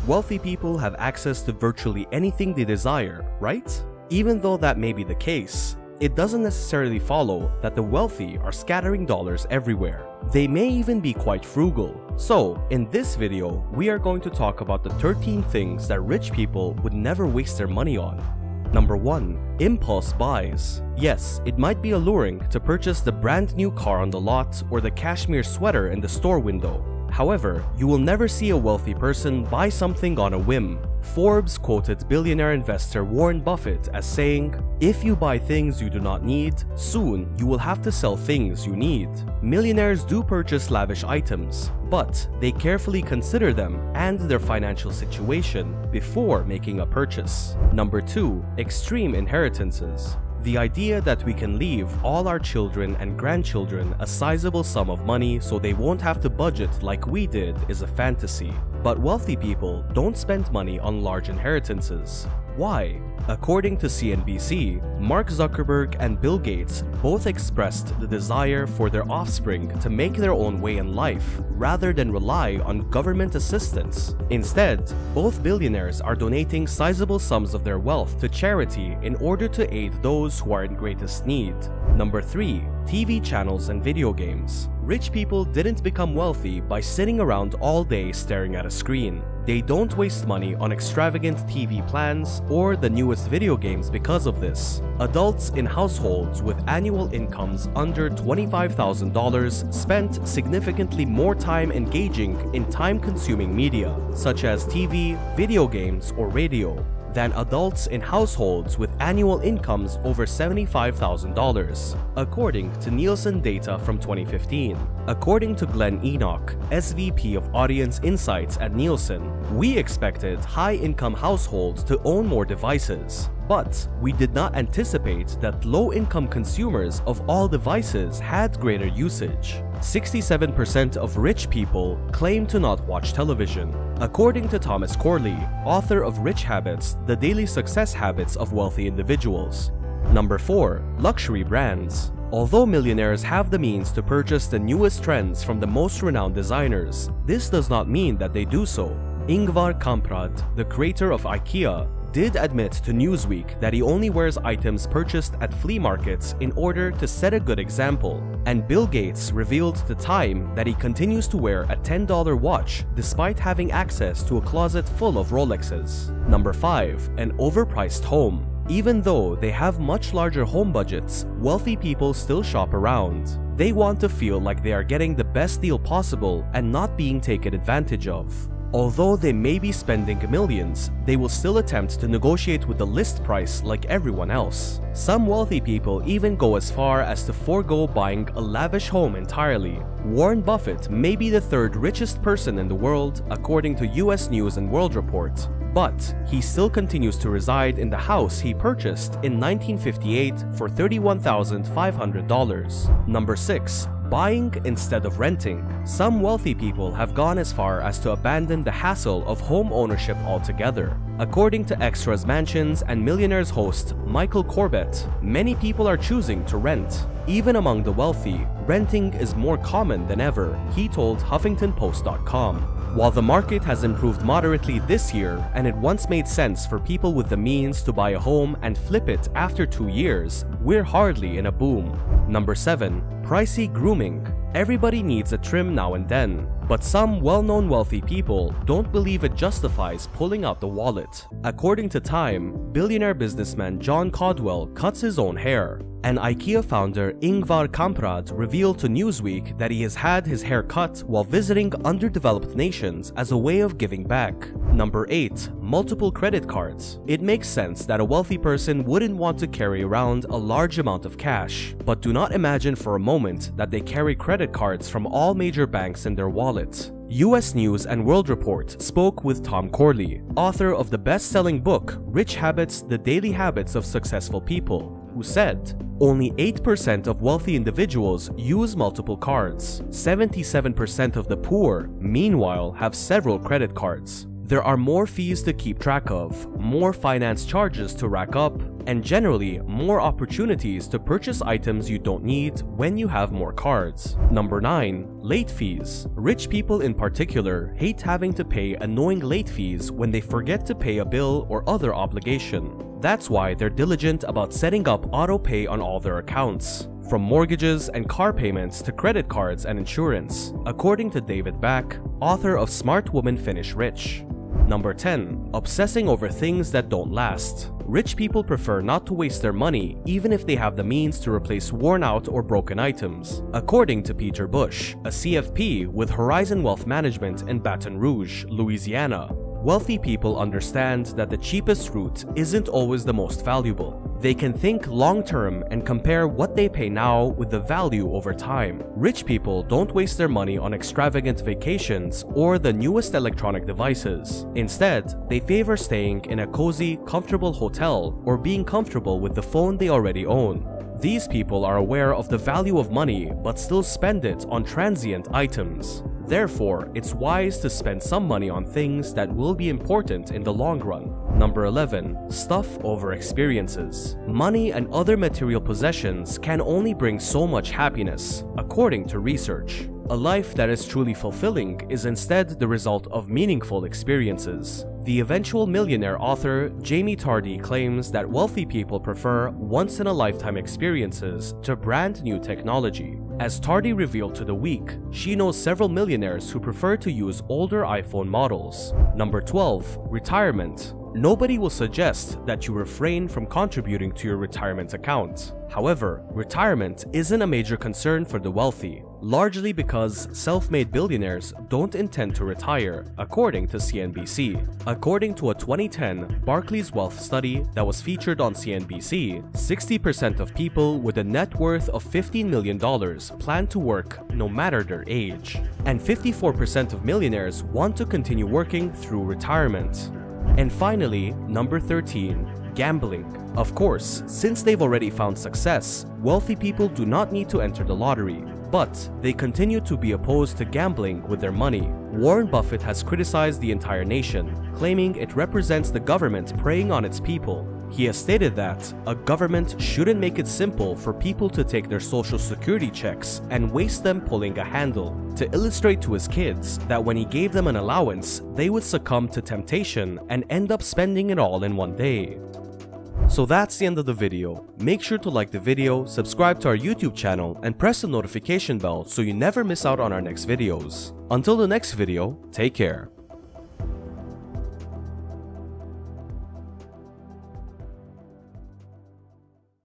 wealthy people have access to virtually anything they desire, right? Even though that may be the case, it doesn't necessarily follow that the wealthy are scattering dollars everywhere. They may even be quite frugal. So, in this video, we are going to talk about the 13 things that rich people would never waste their money on. Number 1. Impulse buys. Yes, it might be alluring to purchase the brand new car on the lot or the cashmere sweater in the store window. However, you will never see a wealthy person buy something on a whim. Forbes quoted billionaire investor Warren Buffett as saying, "If you buy things you do not need, soon you will have to sell things you need." Millionaires do purchase lavish items, but they carefully consider them and their financial situation before making a purchase. Number 2. Extreme inheritances. The idea that we can leave all our children and grandchildren a sizable sum of money so they won't have to budget like we did is a fantasy. But wealthy people don't spend money on large inheritances. Why? According to CNBC, Mark Zuckerberg and Bill Gates both expressed the desire for their offspring to make their own way in life rather than rely on government assistance. Instead, both billionaires are donating sizable sums of their wealth to charity in order to aid those who are in greatest need. Number 3. TV channels and video games. Rich people didn't become wealthy by sitting around all day staring at a screen. They don't waste money on extravagant TV plans or the newest video games because of this. Adults in households with annual incomes under $25,000 spent significantly more time engaging in time-consuming media, such as TV, video games, or radio, than adults in households with annual incomes over $75,000, according to Nielsen data from 2015. According to Glenn Enoch, SVP of Audience Insights at Nielsen, we expected high-income households to own more devices, but we did not anticipate that low-income consumers of all devices had greater usage. 67% of rich people claim to not watch television. According to Thomas Corley, author of Rich Habits: The Daily Success Habits of Wealthy Individuals. Number 4. Luxury brands. Although millionaires have the means to purchase the newest trends from the most renowned designers, this does not mean that they do so. Ingvar Kamprad, the creator of IKEA, did admit to Newsweek that he only wears items purchased at flea markets in order to set a good example. And Bill Gates revealed to Time that he continues to wear a $10 watch despite having access to a closet full of Rolexes. Number 5. An overpriced home. Even though they have much larger home budgets, wealthy people still shop around. They want to feel like they are getting the best deal possible and not being taken advantage of. Although they may be spending millions, they will still attempt to negotiate with the list price like everyone else. Some wealthy people even go as far as to forego buying a lavish home entirely. Warren Buffett may be the third richest person in the world, according to US News and World Report, but he still continues to reside in the house he purchased in 1958 for $31,500. Number 6. Buying instead of renting. Some wealthy people have gone as far as to abandon the hassle of home ownership altogether. According to Extras Mansions and Millionaires host Michael Corbett, many people are choosing to rent. Even among the wealthy, renting is more common than ever, he told HuffingtonPost.com. While the market has improved moderately this year and it once made sense for people with the means to buy a home and flip it after 2 years, we're hardly in a boom. Number 7. Pricey grooming. Everybody needs a trim now and then, but some well-known wealthy people don't believe it justifies pulling out the wallet. According to Time, billionaire businessman John Caldwell cuts his own hair, and IKEA founder Ingvar Kamprad revealed to Newsweek that he has had his hair cut while visiting underdeveloped nations as a way of giving back. Number 8. Multiple credit cards. It makes sense that a wealthy person wouldn't want to carry around a large amount of cash, but do not imagine for a moment that they carry credit cards from all major banks in their wallet. US News and World Report spoke with Tom Corley, author of the best-selling book Rich Habits: The Daily Habits of Successful People, who said, only 8% of wealthy individuals use multiple cards. 77% of the poor, meanwhile, have several credit cards. There are more fees to keep track of, more finance charges to rack up, and generally more opportunities to purchase items you don't need when you have more cards. Number 9. Late fees. Rich people in particular hate having to pay annoying late fees when they forget to pay a bill or other obligation. That's why they're diligent about setting up auto pay on all their accounts, from mortgages and car payments to credit cards and insurance, according to David Back, author of Smart Woman Finish Rich. Number 10. Obsessing over things that don't last. Rich people prefer not to waste their money even if they have the means to replace worn out or broken items, according to Peter Bush, a CFP with Horizon Wealth Management in Baton Rouge, Louisiana. Wealthy people understand that the cheapest route isn't always the most valuable. They can think long-term and compare what they pay now with the value over time. Rich people don't waste their money on extravagant vacations or the newest electronic devices. Instead, they favor staying in a cozy, comfortable hotel or being comfortable with the phone they already own. These people are aware of the value of money but still spend it on transient items. Therefore, it's wise to spend some money on things that will be important in the long run. Number 11. Stuff over experiences. Money and other material possessions can only bring so much happiness, according to research. A life that is truly fulfilling is instead the result of meaningful experiences. The eventual millionaire author Jamie Tardy claims that wealthy people prefer once-in-a-lifetime experiences to brand new technology. As Tardy revealed to The Week, she knows several millionaires who prefer to use older iPhone models. Number 12. Retirement. Nobody will suggest that you refrain from contributing to your retirement account. However, retirement isn't a major concern for the wealthy, largely because self-made billionaires don't intend to retire, according to CNBC. According to a 2010 Barclays Wealth study that was featured on CNBC, 60% of people with a net worth of $15 million plan to work no matter their age, and 54% of millionaires want to continue working through retirement. And finally, number 13. Gambling. Of course, since they've already found success, wealthy people do not need to enter the lottery, but they continue to be opposed to gambling with their money. Warren Buffett has criticized the entire nation, claiming it represents the government preying on its people. He has stated that a government shouldn't make it simple for people to take their social security checks and waste them pulling a handle, to illustrate to his kids that when he gave them an allowance, they would succumb to temptation and end up spending it all in one day. So that's the end of the video. Make sure to like the video, subscribe to our YouTube channel, and press the notification bell so you never miss out on our next videos. Until the next video, take care.